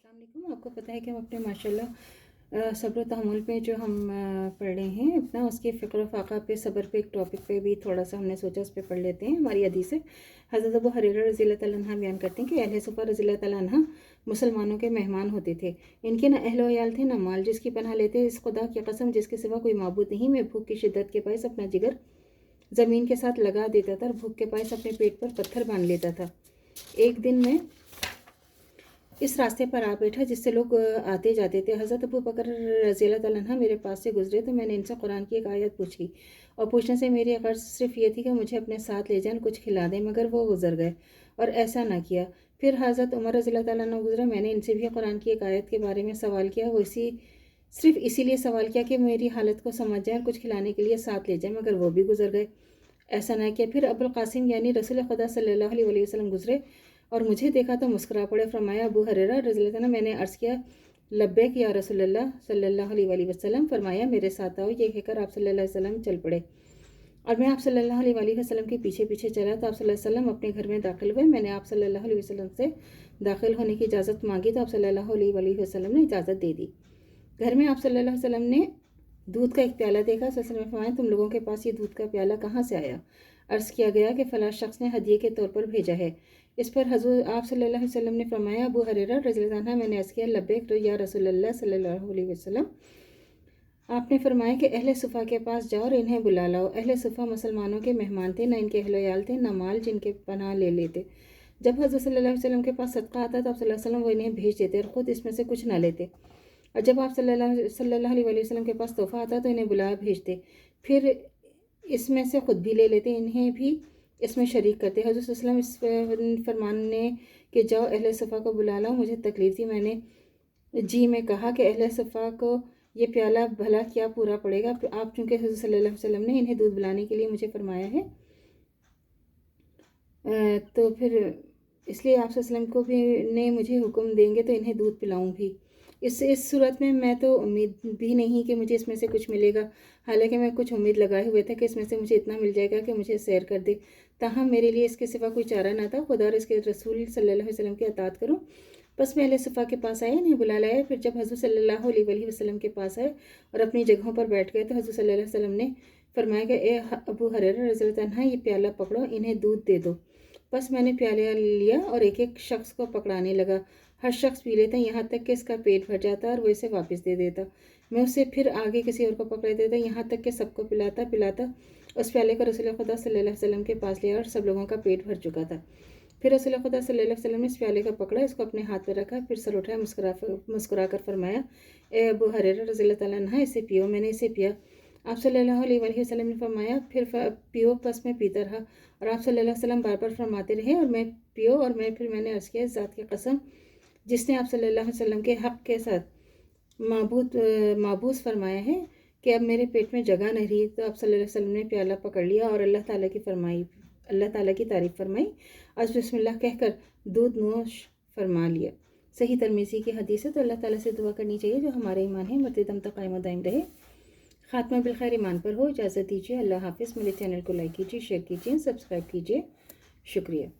अस्सलाम वालेकुम। आपको पता है कि हम अपने माशाल्लाह सब्र व तहम्मुल पे जो हम पढ़ रहे हैं अपना उसके फ़िक्र व फ़ाक़ा पे सब्र पे एक टॉपिक पे भी थोड़ा सा हमने सोचा उस पर पढ़ लेते हैं। हमारी हदीस है हज़रत अबू हुरैरा रज़ियल्लाहु तआला अन्हु बयान करते हैं कि अहले सुफ़ा रज़ियल्लाहु तआला अन्हु मुसलमानों के मेहमान होते थे। इनके न अहलो अयाल थे न माल, जिसकी पनाह लेते इस खुदा की कसम जिसके सिवा कोई माबूद नहीं। मैं भूख की शिद्दत के बायस अपना जिगर ज़मीन के साथ लगा देता था और भूख के बायस अपने पेट पर पत्थर बांध लेता था। एक दिन मैं इस रास्ते पर आ बैठा जिससे लोग आते जाते थे। हज़रत अबू बकर रज़ियल्लाहु तआला अन्हु मेरे पास से गुजरे तो मैंने इनसे कुरान की एक आयत पूछी और पूछने से मेरी गर्ज सिर्फ ये थी कि मुझे अपने साथ ले जाएं, कुछ खिला दें, मगर वो गुजर गए और ऐसा ना किया। फिर हज़रत उमर रज़ियल्लाहु तआला अन्हु गुजरा, मैंने इनसे भी कुरान की एक आयत के बारे में सवाल किया। वो सिर्फ इसीलिए सवाल किया कि मेरी हालत को समझ जाए और कुछ खिलाने के लिए साथ ले जाए, मगर वो भी गुजर गए, ऐसा ना किया। फिर अबुल कासिम यानी रसूल खुदा सल्लल्लाहु अलैहि वसल्लम गुजरे और मुझे देखा तो मुस्कुरा पड़े। फरमाया अबू हुरैरा रज़ियल्लाहु अन्हु, मैंने अर्ज़ किया लब्बैक या रसूलल्लाह सल्लल्लाहु अलैहि वसल्लम। फरमाया मेरे साथ आओ। ये कहकर आप सल्लल्लाहु अलैहि वसल्लम चल पड़े और मैं आप सल्लल्लाहु अलैहि वसल्लम के पीछे पीछे चला तो आप सल्लल्लाहु अलैहि वसल्लम अपने घर में दाखिल हुए। मैंने आप सल्लल्लाहु अलैहि वसल्लम से दाखिल होने की इजाज़त मांगी तो आप सल्लल्लाहु अलैहि वसल्लम ने इजाज़त दे दी। घर में आप सल्लल्लाहु अलैहि वसल्लम ने दूध का एक प्याला देखा। सल्लल्लाहु अलैहि वसल्लम ने फरमाया तुम लोगों के पास ये दूध का प्याला कहाँ से आया? अर्ज़ किया गया कि फ़लाँ शख्स ने हदिये के तौर पर भेजा है। इस पर हज़रत आप सल्लल्लाहु अलैहि वसल्लम ने फरमाया अबू हुरैरा रज़ियल्लाहु अन्हु, मैंने अर्ज़ किया लब्बैक या रसूलल्लाह सल्लल्लाहु अलैहि वसल्लम। आपने फरमाया कि अहले सुफ़ा के पास जाओ और इन्हें बुला लाओ। अहले सुफ़ा मुसलमानों के मेहमान थे, न इनके अहल थे, न माल जिनके पनाह ले लेते। जब हज़रत सल्लल्लाहु अलैहि वसल्लम के पास सदका आता तो आप सल्लल्लाहु अलैहि वसल्लम वो इन्हें भेज देते और ख़ुद इसमें से कुछ ना लेते, और जब आप सल्लल्लाहु अलैहि वसल्लम के पास तोहफ़ा आता तो इन्हें बुला भेजते, फिर इसमें से ख़ुद भी ले लेते, इन्हें भी इसमें शरीक करते। हज़रत सल्लल्लाहु अलैहि वसल्लम इस फरमाने कि जाओ अहले सफ़ा को बुला लाओ, मुझे तकलीफ़ थी। मैंने जी में कहा कि अहले सफ़ा को ये प्याला भला क्या पूरा पड़ेगा। आप चूँकि हज़रत सल्लल्लाहु अलैहि वसल्लम ने इन्हें दूध पिलाने के लिए मुझे फरमाया है, तो फिर इसलिए आप सल्लल्लाहु अलैहि वसल्लम को भी ने मुझे हुक्म देंगे तो इन्हें दूध पिलाऊँ भी। इस सूरत में मैं तो उम्मीद भी नहीं कि मुझे इसमें से कुछ मिलेगा, हालांकि मैं कुछ उम्मीद लगाए हुए था कि इसमें से मुझे इतना मिल जाएगा कि मुझे सैर कर दे। ताहम मेरे लिए इसके सिवा कोई चारा ना था, खुदा और इसके रसूल सल्लल्लाहु अलैहि वसल्लम की अताअत करूँ। बस मैं अहले सुफ़ा के पास आया, इन्हें बुला लाया। फिर जब हज़रत सल्लल्लाहु अलैहि वसल्लम के पास आए और अपनी जगहों पर बैठ गए तो हज़रत सल्लल्लाहु अलैहि वसल्लम ने फरमाया कि ए अबू हुरैरा रज़ियल्लाहु अन्हु, ये प्याला पकड़ो, इन्हें दूध दे दो। बस मैंने प्याला लिया और एक एक शख्स को पकड़ाने लगा। हर शख्स पी लेता, यहाँ तक कि इसका पेट भर जाता और वो इसे वापस दे देता। मैं उसे फिर आगे किसी और को पकड़ा देता, यहाँ तक कि सबको पिलाता पिलाता उस प्याले को रसूल खुदा सल्लल्लाहु अलैहि वसल्लम के पास लिया और सब लोगों का पेट भर चुका था। फिर रसूल खुदा सल्लल्लाहु अलैहि वसल्लम ने इस प्याले को पकड़ा, इसको अपने हाथ पर रखा, फिर सर उठाया, मुस्कुरा कर फरमाया ए अबू हुरैरा रज़ियल्लाहु तआला अन्हु, इसे पियो। मैंने इसे पिया। आप सल्लल्लाहु अलैहि वसल्लम ने फरमाया फिर पियो। बस मैं पीता रहा और आप सल्लल्लाहु अलैहि वसल्लम बार बार फरमाते रहे और मैं पियो। और मैंने अर्ज़ किया इस ज़ात की कसम जिसने आप सल्लल्लाहु अलैहि वसल्लम के हक़ के साथ माबूस फरमाया है कि अब मेरे पेट में जगह नहीं रही। तो आप सल्लल्लाहु अलैहि वसल्लम ने प्याला पकड़ लिया और अल्लाह ताला की तारीफ़ फरमाई। आज बिस्मिल्लाह कहकर दूध नोश फरमा लिया। सही तरमीज़ी की हदीस है। तो अल्लाह ताला से दुआ करनी चाहिए जो हमारे ईमान है मरते दम तक कायम दायम रहे, खात्मा बिलखैर ईमान पर हो। इजाज़त दीजिए, अल्लाह हाफ़िज़। मेरे चैनल को लाइक कीजिए, शेयर कीजिए, सब्सक्राइब कीजिए। शुक्रिया।